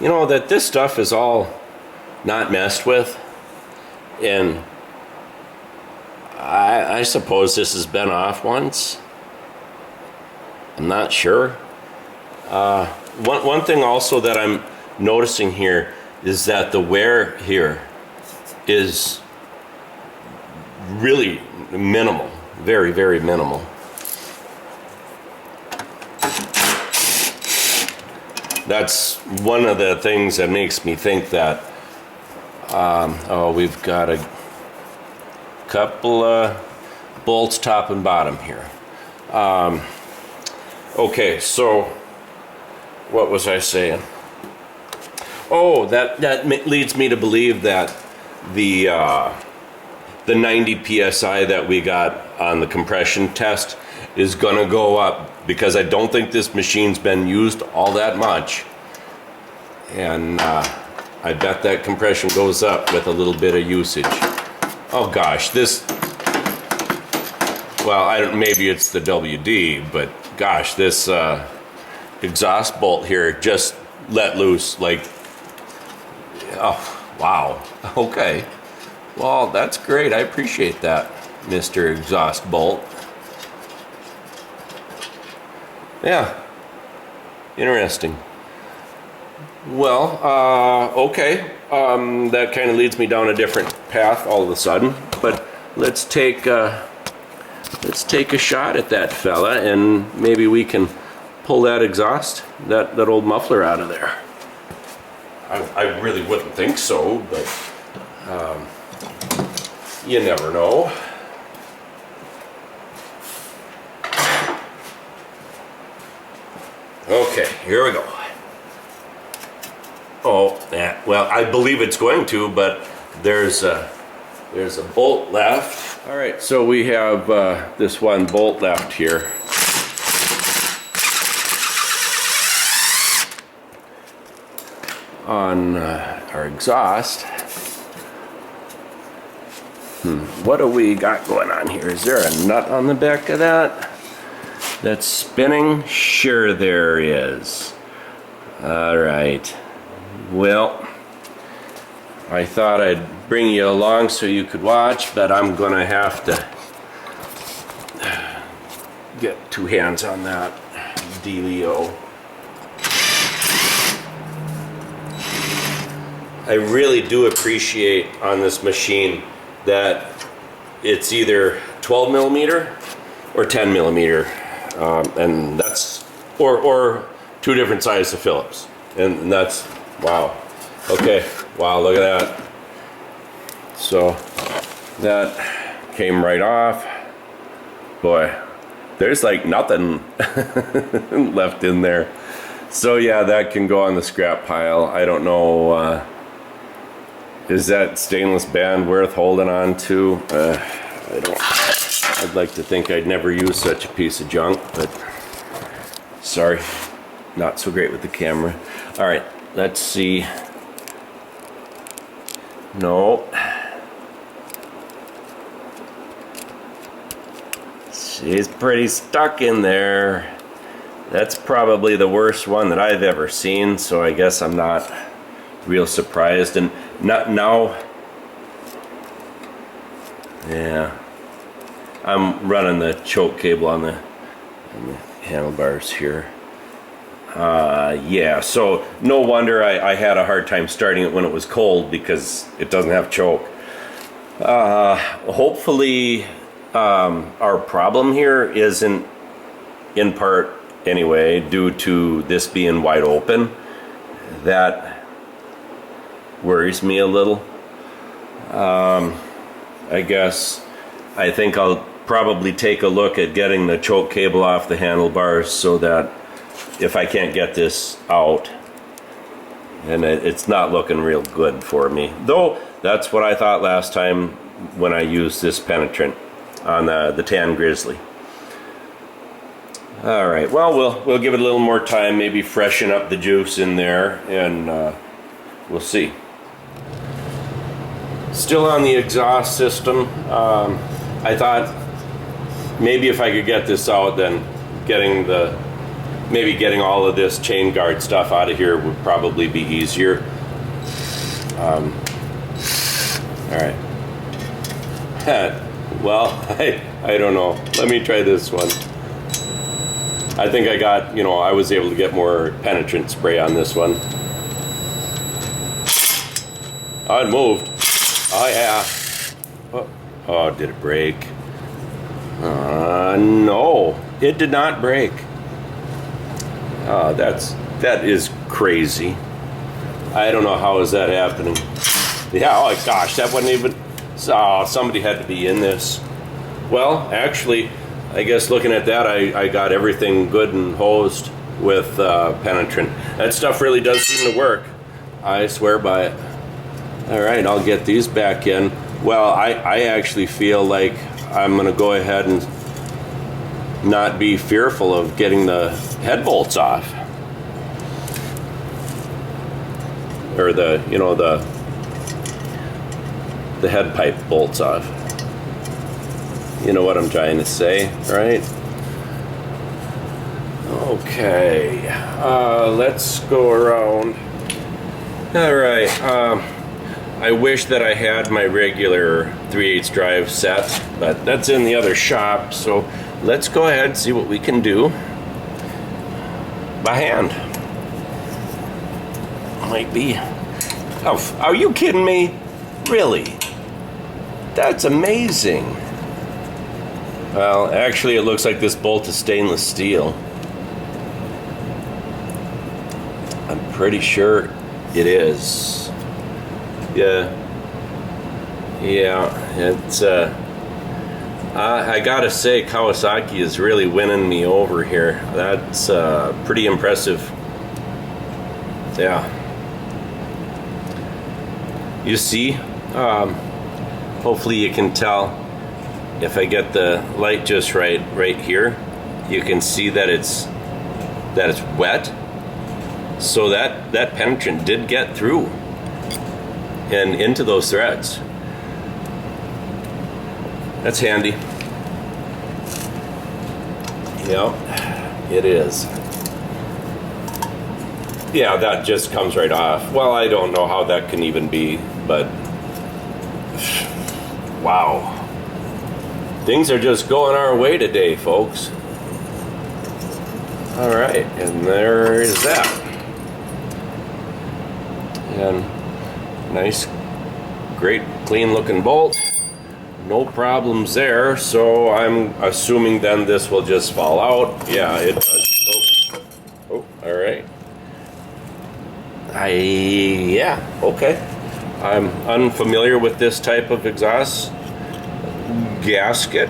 you know, that this stuff is all not messed with, and I suppose this has been off once. I'm not sure. One thing also that I'm noticing here is that the wear here is really minimal, very, very minimal. That's one of the things that makes me think that, oh, we've got a couple bolts top and bottom here. Okay, so what was I saying? Oh, that leads me to believe that the 90 psi that we got on the compression test is gonna go up, because I don't think this machine's been used all that much, and I bet that compression goes up with a little bit of usage. Oh gosh, this, well, maybe it's the WD, but gosh, this exhaust bolt here just let loose, like, oh wow, okay, well, that's great. I appreciate that, Mr. Exhaust Bolt. Yeah, interesting. Well, okay, that kind of leads me down a different path all of a sudden, but let's take a shot at that fella, and maybe we can pull that exhaust, that old muffler out of there. I really wouldn't think so, but you never know. Okay, here we go. Oh, yeah, well, I believe it's going to, but there's a bolt left. All right, so we have this one bolt left here. On our exhaust. What do we got going on here? Is there a nut on the back of that that's spinning? Sure there is. All right. Well, I thought I'd bring you along so you could watch, but I'm gonna have to get two hands on that dealio. I really do appreciate on this machine that it's either 12 millimeter or 10 millimeter, and that's, or two different sizes of Phillips, and that's, wow. Okay, wow, look at that. So that came right off. Boy, there's like nothing left in there. So yeah, that can go on the scrap pile. I don't know, is that stainless band worth holding on to? I don't. I'd like to think I'd never use such a piece of junk, but sorry, not so great with the camera. All right, let's see. No. She's pretty stuck in there. That's probably the worst one that I've ever seen, so I guess I'm not real surprised. And not now. Yeah, I'm running the choke cable on the handlebars here. Yeah, so no wonder I had a hard time starting it when it was cold, because it doesn't have choke. Hopefully our problem here isn't, in part anyway, due to this being wide open. That worries me a little. I guess I think I'll probably take a look at getting the choke cable off the handlebars, so that if I can't get this out, and it's not looking real good for me, though that's what I thought last time when I used this penetrant on the Tan Grizzly. All right, well, we'll give it a little more time, maybe freshen up the juice in there, and we'll see. Still on the exhaust system. I thought maybe if I could get this out, then getting the maybe getting all of this chain guard stuff out of here would probably be easier. All right. Well, I don't know. Let me try this one. I think I got, I was able to get more penetrant spray on this one. Oh, it moved. Oh, yeah. Oh, did it break? No, it did not break. That is crazy. I don't know how is that happening. Yeah, oh gosh, that wasn't even, somebody had to be in this. Well, actually, I guess looking at that, I got everything good and hosed with penetrant. That stuff really does seem to work. I swear by it. All right, I'll get these back in. Well, I actually feel like I'm gonna go ahead and not be fearful of getting the head bolts off. Or the head pipe bolts off. You know what I'm trying to say, right? Okay, let's go around. All right, I wish that I had my regular 3/8 drive set, but that's in the other shop, so let's go ahead and see what we can do by hand. Might be. Oh, are you kidding me? Really? That's amazing. Well, actually, it looks like this bolt is stainless steel. I'm pretty sure it is. Yeah. It's I gotta say, Kawasaki is really winning me over here. That's pretty impressive. Yeah. You see, hopefully you can tell if I get the light just right here. You can see that it's wet. So that penetrant did get through and into those threads. That's handy. Yep, it is. Yeah, that just comes right off. Well, I don't know how that can even be, but wow. Things are just going our way today, folks. All right, and there is that. And nice, great, clean looking bolt. No problems there, so I'm assuming then this will just fall out. Yeah, it does. Oh, all right. Yeah, okay. I'm unfamiliar with this type of exhaust gasket.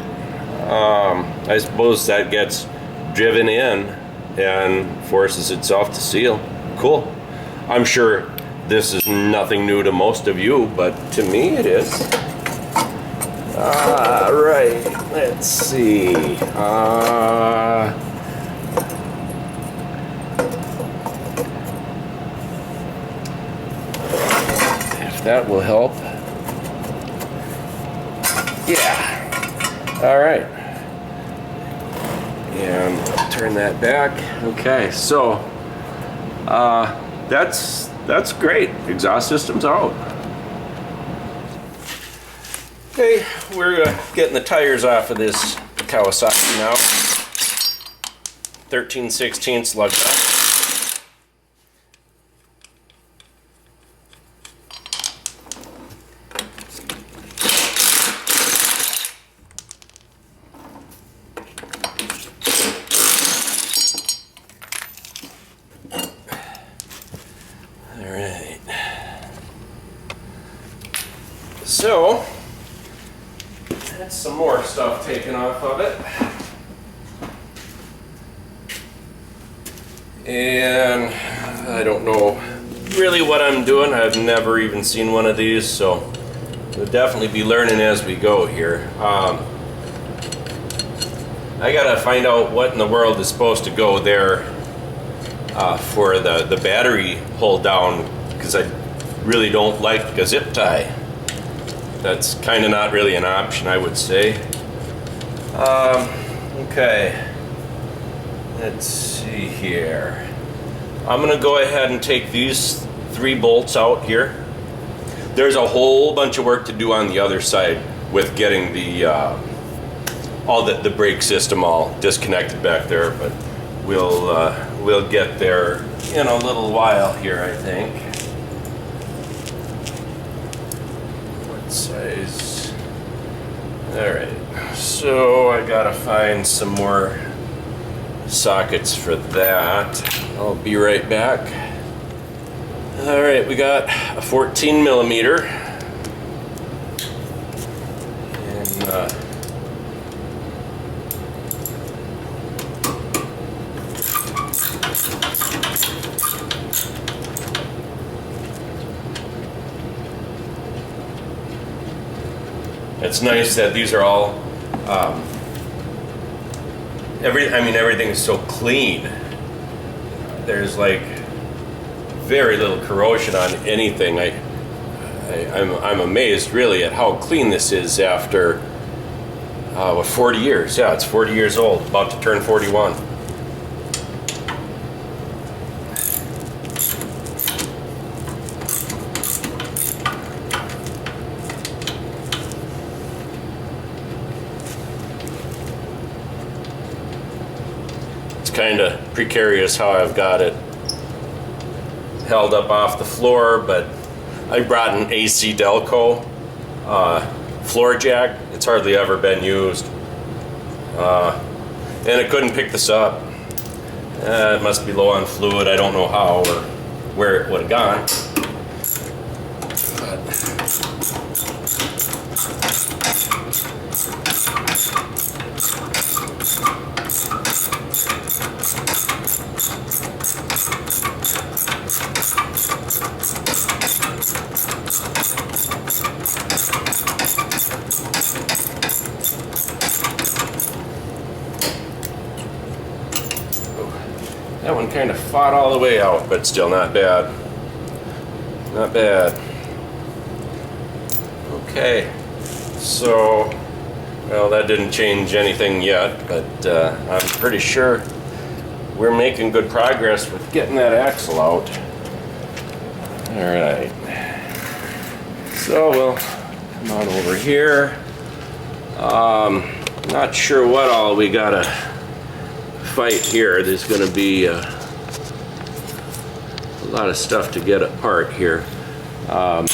I suppose that gets driven in and forces itself to seal. Cool. I'm sure this is nothing new to most of you, but to me it is. Right, let's see. If that will help. Yeah. All right. And turn that back. Okay, so that's great. Exhaust system's out. Okay, we're getting the tires off of this Kawasaki now. 13/16 lug nut. All right. So that's some more stuff taken off of it. And I don't know really what I'm doing. I've never even seen one of these, so we'll definitely be learning as we go here. I gotta find out what in the world is supposed to go there for the battery hold down, because I really don't like a zip tie. That's kind of not really an option, I would say. Okay. let's see here. I'm gonna go ahead and take these 3 bolts out here. There's a whole bunch of work to do on the other side with getting the all the brake system all disconnected back there, but we'll get there in a little while here, I think. What size? All right, so I gotta find some more sockets for that. I'll be right back. All right, we got a 14 millimeter, and it's nice that these are all everything is so clean. There's like very little corrosion on anything. I'm amazed really at how clean this is after 40 years. Yeah, it's 40 years old, about to turn 41. Kind of precarious how I've got it held up off the floor, but I brought an AC Delco floor jack. It's hardly ever been used, and it couldn't pick this up. It must be low on fluid. I don't know how or where it would have gone. That one kind of fought all the way out, but still not bad. Not bad. Okay, so, well, that didn't change anything yet, but I'm pretty sure we're making good progress with getting that axle out. All right. So we'll come on over here. Not sure what all we gotta fight here. There's going to be a lot of stuff to get apart here. I'm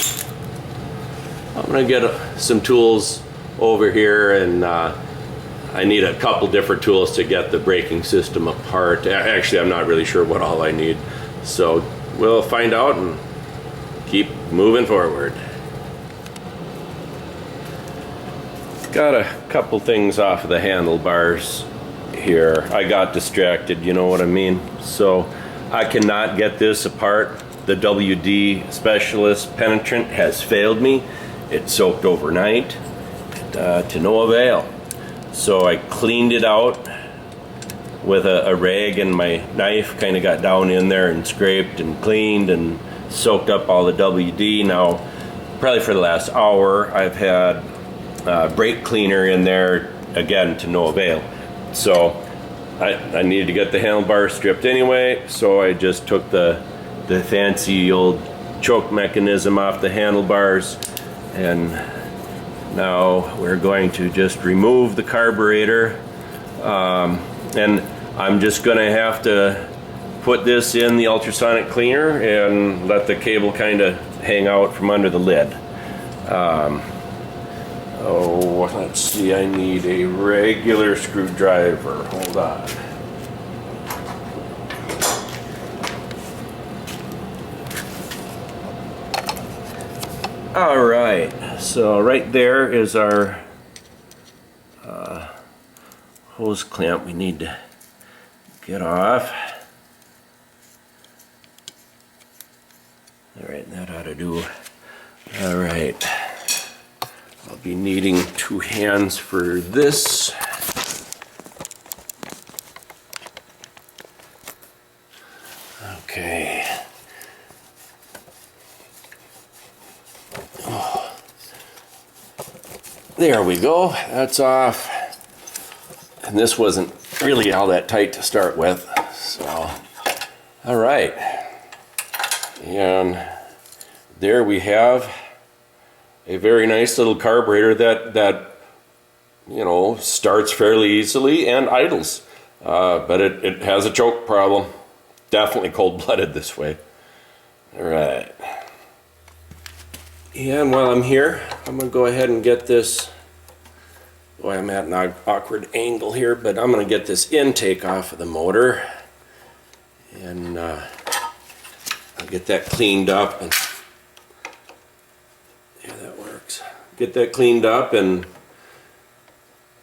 going to get some tools over here, and I need a couple different tools to get the braking system apart. Actually, I'm not really sure what all I need, so we'll find out and keep moving forward. Got a couple things off of the handlebars here. I got distracted, you know what I mean? So I cannot get this apart. The WD specialist penetrant has failed me. It soaked overnight to no avail. So I cleaned it out with a rag, and my knife kind of got down in there and scraped and cleaned and soaked up all the WD. Now, probably for the last hour, I've had brake cleaner in there, again, to no avail. So I needed to get the handlebar stripped anyway, so I just took the fancy old choke mechanism off the handlebars, and now we're going to just remove the carburetor, and I'm just going to have to put this in the ultrasonic cleaner and let the cable kind of hang out from under the lid. Oh, let's see, I need a regular screwdriver. Hold on. All right, so right there is our hose clamp we need to get off. All right, that ought to do. All right. I'll be needing 2 hands for this. Okay. Oh. There we go. That's off. And this wasn't really all that tight to start with. So, all right. And there we have a very nice little carburetor that you know, starts fairly easily and idles. But it has a choke problem. Definitely cold-blooded this way. All right. And while I'm here, I'm going to go ahead and get this. Boy, I'm at an awkward angle here, but I'm going to get this intake off of the motor. And I'll get that cleaned up. And yeah, that works. Get that cleaned up and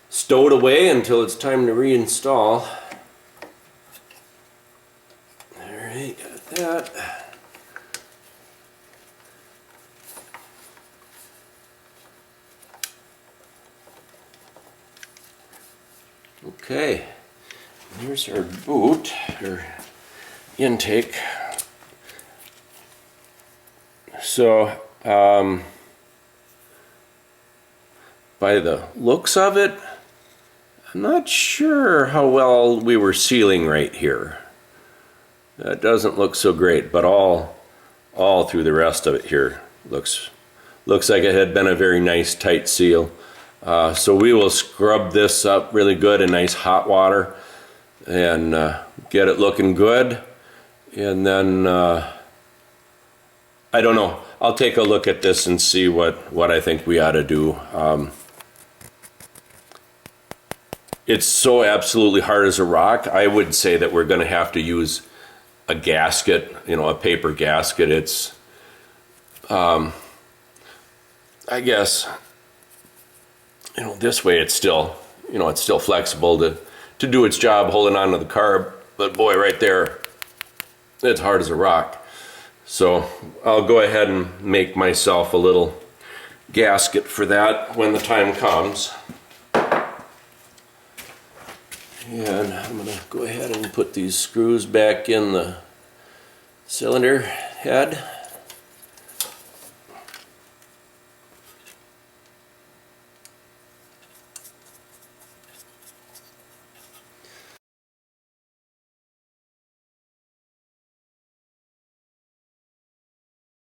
stowed away until it's time to reinstall. Alright, got that. Okay, here's our boot, our intake. So, by the looks of it, I'm not sure how well we were sealing right here. That doesn't look so great, but all through the rest of it here looks like it had been a very nice tight seal. So we will scrub this up really good in nice hot water and get it looking good. And then I don't know. I'll take a look at this and see what I think we ought to do. It's so absolutely hard as a rock. I would say that we're going to have to use a gasket, you know, a paper gasket. It's, I guess, you know, this way it's still, you know, it's still flexible to do its job holding on to the carb. But boy, right there, it's hard as a rock. So I'll go ahead and make myself a little gasket for that when the time comes. And I'm going to go ahead and put these screws back in the cylinder head.